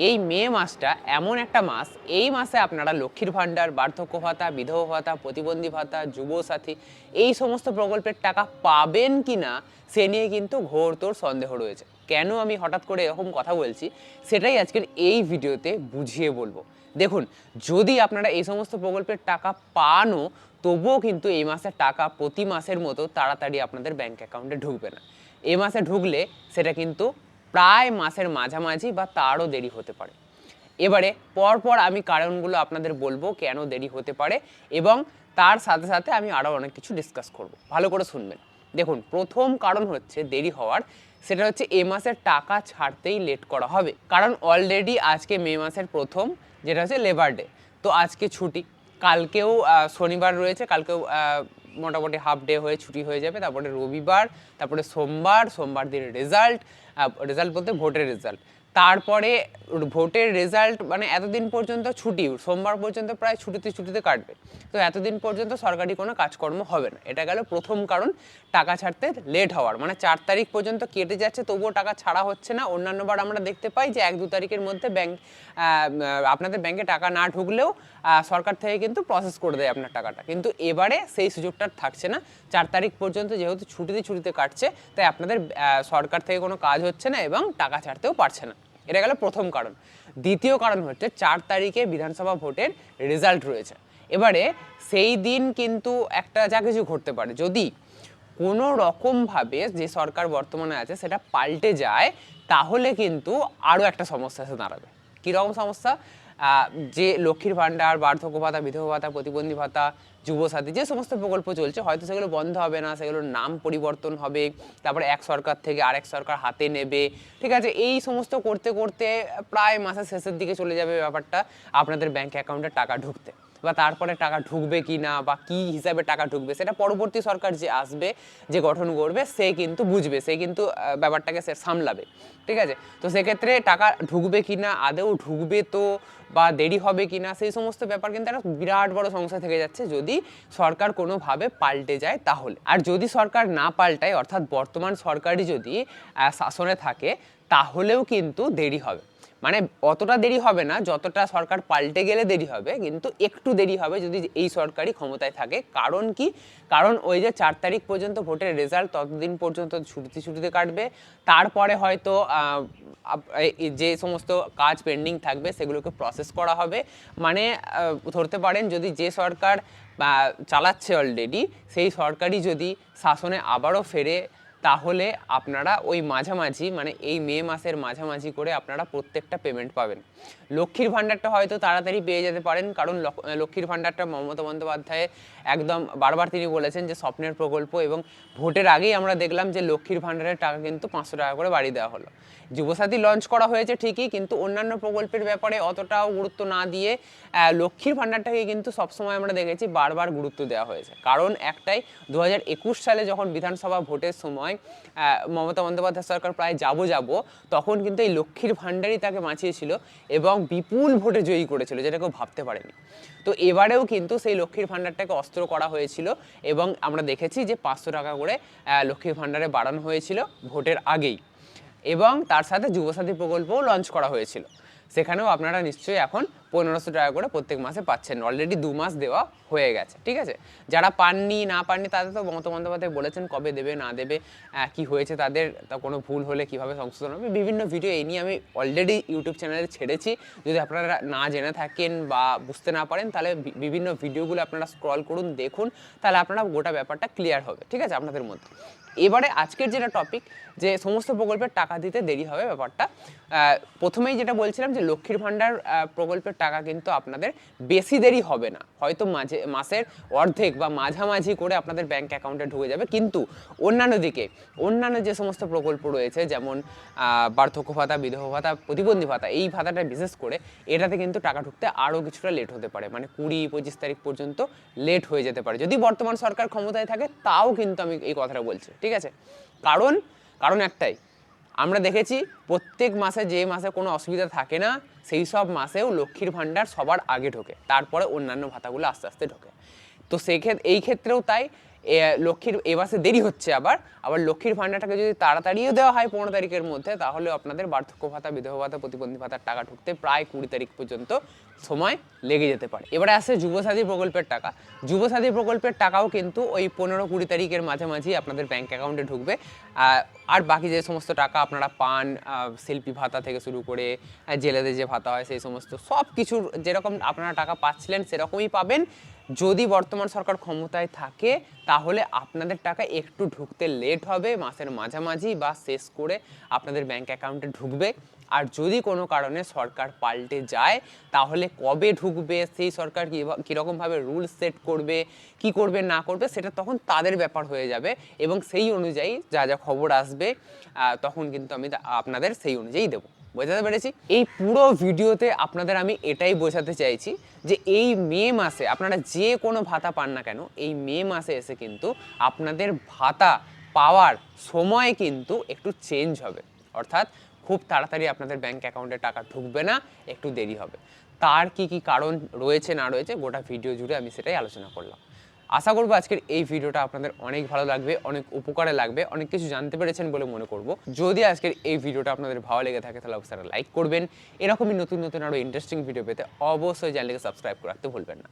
এই মে মাসটা এমন একটা মাস, এই মাসে আপনারা লক্ষ্মীর ভাণ্ডার, বার্ধক্য ভাতা, বিধবা ভাতা, প্রতিবন্ধী ভাতা, যুবসাথী এই সমস্ত প্রকল্পের টাকা পাবেন কি না সে নিয়ে কিন্তু ঘোরতোর সন্দেহ রয়েছে। কেন আমি হঠাৎ করে এরকম কথা বলছি সেটাই আজকের এই ভিডিওতে বুঝিয়ে বলবো। দেখুন, যদি আপনারা এই সমস্ত প্রকল্পের টাকা পানও, তবুও কিন্তু এই মাসের টাকা প্রতি মাসের মতো তাড়াতাড়ি আপনাদের ব্যাংক অ্যাকাউন্টে ঢুকবে না। এই মাসে ঢুকলে সেটা কিন্তু প্রায় মাসের মাঝামাঝি বা তারও দেরি হতে পারে। এবারে পরপর আমি কারণগুলো আপনাদের বলবো কেন দেরি হতে পারে, এবং তার সাথে সাথে আমি আরও অনেক কিছু ডিসকাস করব। ভালো করে শুনবেন। দেখুন, প্রথম কারণ হচ্ছে দেরি হওয়ার, সেটা হচ্ছে এ মাসের টাকা ছাড়তেই লেট করা হবে। কারণ অলরেডি আজকে মে মাসের প্রথম, যেটা হচ্ছে লেবার ডে, তো আজকে ছুটি, কালকেও শনিবার রয়েছে, কালকেও মোটামুটি হাফ ডে হয়ে ছুটি হয়ে যাবে, তারপরে রবিবার, তারপরে সোমবার দিন রেজাল্ট বলতে ভোটের রেজাল্ট, তারপরে ভোটের রেজাল্ট মানে এতদিন পর্যন্ত ছুটি, সোমবার পর্যন্ত প্রায় ছুটিতে কাটবে। তো এতদিন পর্যন্ত সরকারি কোনো কাজকর্ম হবে না। এটা গেল প্রথম কারণ টাকা ছাড়তে লেট হওয়ার, মানে 4 তারিখ পর্যন্ত কেটে যাচ্ছে তবুও টাকা ছাড়া হচ্ছে না। অন্যান্যবার আমরা দেখতে পাই যে 1-2 তারিখের মধ্যে আপনাদের ব্যাংকে টাকা না ঢুকলেও সরকার থেকে কিন্তু প্রসেস করে দেয় আপনার টাকাটা, কিন্তু এবারে সেই সুযোগটা থাকছে না। 4 তারিখ পর্যন্ত যেহেতু ছুটিতে কাটছে, তাই আপনাদের সরকার থেকে কোনো কাজ হচ্ছে না এবং টাকা ছাড়তেও পারছে না। এটা গেল প্রথম কারণ। দ্বিতীয় কারণ হচ্ছে 4 তারিখে বিধানসভা ভোটের রেজাল্ট রয়েছে। এবারে সেই দিন কিন্তু একটা যা কিছু ঘটতে পারে, যদি কোনো রকমভাবে যে সরকার বর্তমানে আছে সেটা পাল্টে যায়, তাহলে কিন্তু আরও একটা সমস্যা এসে দাঁড়াবে। কীরকম সমস্যা? যে লক্ষ্মীর ভাণ্ডার, বার্ধক্য ভাতা, বিধবা ভাতা, প্রতিবন্ধী ভাতা, যুবসাথী যে সমস্ত প্রকল্প চলছে, হয়তো সেগুলো বন্ধ হবে না, সেগুলোর নাম পরিবর্তন হবে, তারপরে এক সরকার থেকে আরেক সরকার হাতে নেবে। ঠিক আছে, এই সমস্ত করতে করতে প্রায় মাসের শেষের দিকে চলে যাবে ব্যাপারটা আপনাদের ব্যাংক অ্যাকাউন্টে টাকা ঢুকতে। বা তারপরে টাকা ঢুকবে কি না বা কী হিসাবে টাকা ঢুকবে, সেটা পরবর্তী সরকার যে আসবে, যে গঠন করবে, সে কিন্তু বুঝবে, সে কিন্তু ব্যাপারটাকে সে সামলাবে। ঠিক আছে, তো সেক্ষেত্রে টাকা ঢুকবে কি না, আদৌ ঢুকবে তো, বা দেরি হবে কি না, সেই সমস্ত ব্যাপার কিন্তু একটা বিরাট বড় সমস্যা থেকে যাচ্ছে যদি সরকার কোনোভাবে পাল্টে যায় তাহলে। আর যদি সরকার না পাল্টায়, অর্থাৎ বর্তমান সরকারই যদি শাসনে থাকে, তাহলেও কিন্তু দেরি হবে। মানে অতটা দেরি হবে না যতটা সরকার পাল্টে গেলে দেরি হবে, কিন্তু একটু দেরি হবে যদি এই সরকারই ক্ষমতায় থাকে। কারণ কি? কারণ ওই যে 4 তারিখ পর্যন্ত ভোটের রেজাল্ট, ততদিন পর্যন্ত ছুটিতে কাটবে। তারপরে হয়তো যে সমস্ত কাজ পেন্ডিং থাকবে সেগুলোকে প্রসেস করা হবে। মানে ধরতে পারেন, যদি যে সরকার চালাচ্ছে অলরেডি, সেই সরকারই যদি শাসনে আবারও ফেরে, তাহলে আপনারা ওই মাঝামাঝি, মানে এই মে মাসের মাঝামাঝি করে আপনারা প্রত্যেকটা পেমেন্ট পাবেন। লক্ষ্মীর ভাণ্ডারটা হয়তো তাড়াতাড়ি পেয়ে যেতে পারেন, কারণ লক্ষ্মীর ভাণ্ডারটা মমতা বন্দ্যোপাধ্যায় একদম বারবার তিনি বলেছেন যে স্বপ্নের প্রকল্প, এবং ভোটের আগেই আমরা দেখলাম যে লক্ষ্মীর ভাণ্ডারের টাকা কিন্তু 500 টাকা করে বাড়িয়ে দেওয়া হলো। যুবসাথী লঞ্চ করা হয়েছে ঠিকই, কিন্তু অন্যান্য প্রকল্পের ব্যাপারে অতটাও গুরুত্ব না দিয়ে লক্ষ্মীর ভাণ্ডারটাকে কিন্তু সবসময় আমরা দেখেছি বারবার গুরুত্ব দেওয়া হয়েছে। কারণ একটাই, 2021 সালে যখন বিধানসভা ভোটের সময় মমতা বন্দ্যোপাধ্যায় সরকার প্রায় যাব, তখন কিন্তু এই লক্ষ্মীর ভাণ্ডারই তাকে বাঁচিয়েছিল এবং বিপুল ভোটে জয়ী করেছিল, যেটা কেউ ভাবতে পারেনি। তো এবারেও কিন্তু সেই লক্ষ্মীর ভাণ্ডারটাকে অস্ত্র করা হয়েছিল, এবং আমরা দেখেছি যে 500 টাকা করে লক্ষ্মীর ভাণ্ডারে বাড়ানো হয়েছিল ভোটের আগেই, এবং তার সাথে যুবসাথী প্রকল্পও লঞ্চ করা হয়েছিল। সেখানেও আপনারা নিশ্চয়ই এখন 1500 টাকা করে প্রত্যেক মাসে পাচ্ছেন। অলরেডি 2 মাস দেওয়া হয়ে গেছে। ঠিক আছে, যারা না পাননি তাদের তো মমতা বন্দ্যোপাধ্যায় বলেছেন কবে দেবে না দেবে, কি হয়েছে তাদের, তা কোনো ভুল হলে কীভাবে সংশোধন হবে, বিভিন্ন ভিডিও এই নিয়ে আমি অলরেডি ইউটিউব চ্যানেলে ছেড়েছি। যদি আপনারা না জেনে থাকেন বা বুঝতে না পারেন, তাহলে বিভিন্ন ভিডিওগুলো আপনারা স্ক্রল করুন, দেখুন, তাহলে আপনারা গোটা ব্যাপারটা ক্লিয়ার হবে। ঠিক আছে, আপনাদের মধ্যে। এবারে আজকের যেটা টপিক, যে সমস্ত প্রকল্পের টাকা দিতে দেরি হবে ব্যাপারটা, প্রথমেই যেটা বলছিলাম যে লক্ষ্মীর ভাণ্ডার প্রকল্পের টাকা কিন্তু আপনাদের বেশি দেরি হবে না, হয়তো মাসের অর্ধেক বা মাঝামাঝি করে আপনাদের ব্যাংক অ্যাকাউন্টে ঢুকে যাবে। কিন্তু অন্যান্য যে সমস্ত প্রকল্প রয়েছে, যেমন বার্ধক্য ভাতা, বিধবা ভাতা, প্রতিবন্ধী ভাতা, এই ভাতাটা বিশেষ করে এটাতে কিন্তু টাকা ঢুকতে আরও কিছুটা লেট হতে পারে, মানে 20-25 তারিখ পর্যন্ত লেট হয়ে যেতে পারে। যদি বর্তমান সরকার ক্ষমতায় থাকে, তাও কিন্তু আমি এই কথাটা বলছি। ঠিক আছে, কারণ একটাই, আমরা দেখেছি প্রত্যেক মাসে, যে মাসে কোনো অসুবিধা থাকে না, সেই সব মাসেও লক্ষ্মীর ভাণ্ডার সবার আগে ঢোকে, তারপরে অন্যান্য ভাতাগুলো আস্তে আস্তে ঢোকে। তো এই ক্ষেত্রেও তাই, লক্ষ্মীর এ মাসে দেরি হচ্ছে, আবার লক্ষ্মীর ভাণ্ডারটাকে যদি তাড়াতাড়িও দেওয়া হয় 15 তারিখের মধ্যে, তাহলে আপনাদের বার্ধক্য ভাতা, বিধবা ভাতা, প্রতিবন্ধী ভাতার টাকা ঢুকতে প্রায় 20 তারিখ পর্যন্ত সময় লেগে যেতে পারে। এবারে আসে যুবসাথী প্রকল্পের টাকা। যুবসাথী প্রকল্পের টাকাও কিন্তু ওই 15-20 তারিখের মাঝামাঝি আপনাদের ব্যাংক অ্যাকাউন্টে ঢুকবে। আর বাকি যে সমস্ত টাকা আপনারা পান, শিল্পী ভাতা থেকে শুরু করে জেলেদের যে ভাতা হয়, সেই সমস্ত সব কিছুর যেরকম আপনারা টাকা পাচ্ছিলেন সেরকমই পাবেন। যদি বর্তমান সরকার ক্ষমতায় থাকে তাহলে আপনাদের টাকা একটু ঢুকতে লেট হবে, মাসের মাঝামাঝি বা শেষ করে আপনাদের ব্যাংক অ্যাকাউন্টে ঢুকবে। আর যদি কোনো কারণে সরকার পাল্টে যায় তাহলে কবে ঢুকবে, সেই সরকার কীরকমভাবে রুল সেট করবে, কি করবে না করবে, সেটা তখন তাদের ব্যাপার হয়ে যাবে। এবং সেই অনুযায়ী যা যা খবর আসবে তখন কিন্তু আমি আপনাদের সেই অনুযায়ী দেবো। বোঝাতে পেরেছি? এই পুরো ভিডিওতে আপনাদের আমি এটাই বোঝাতে চাইছি যে এই মে মাসে আপনারা যে কোনো ভাতা পান না কেন, এই মে মাসে এসে কিন্তু আপনাদের ভাতা পাওয়ার সময় কিন্তু একটু চেঞ্জ হবে। অর্থাৎ খুব তাড়াতাড়ি আপনাদের ব্যাংক অ্যাকাউন্টে টাকা ঢুকবে না, একটু দেরি হবে। তার কি কি কারণ রয়েছে না রয়েছে গোটা ভিডিও জুড়ে আমি সেটাই আলোচনা করলাম। আশা করবো আজকের এই ভিডিওটা আপনাদের অনেক ভালো লাগবে, অনেক উপকারে লাগবে, অনেক কিছু জানতে পেরেছেন বলে মনে করব। যদি আজকের এই ভিডিওটা আপনাদের ভালো লেগে থাকে তাহলে অবশ্যই লাইক করবেন। এরকমই নতুন নতুন আরও ইন্টারেস্টিং ভিডিও পেতে অবশ্যই চ্যানেলকে সাবস্ক্রাইব করে রাখতে ভুলবেন না।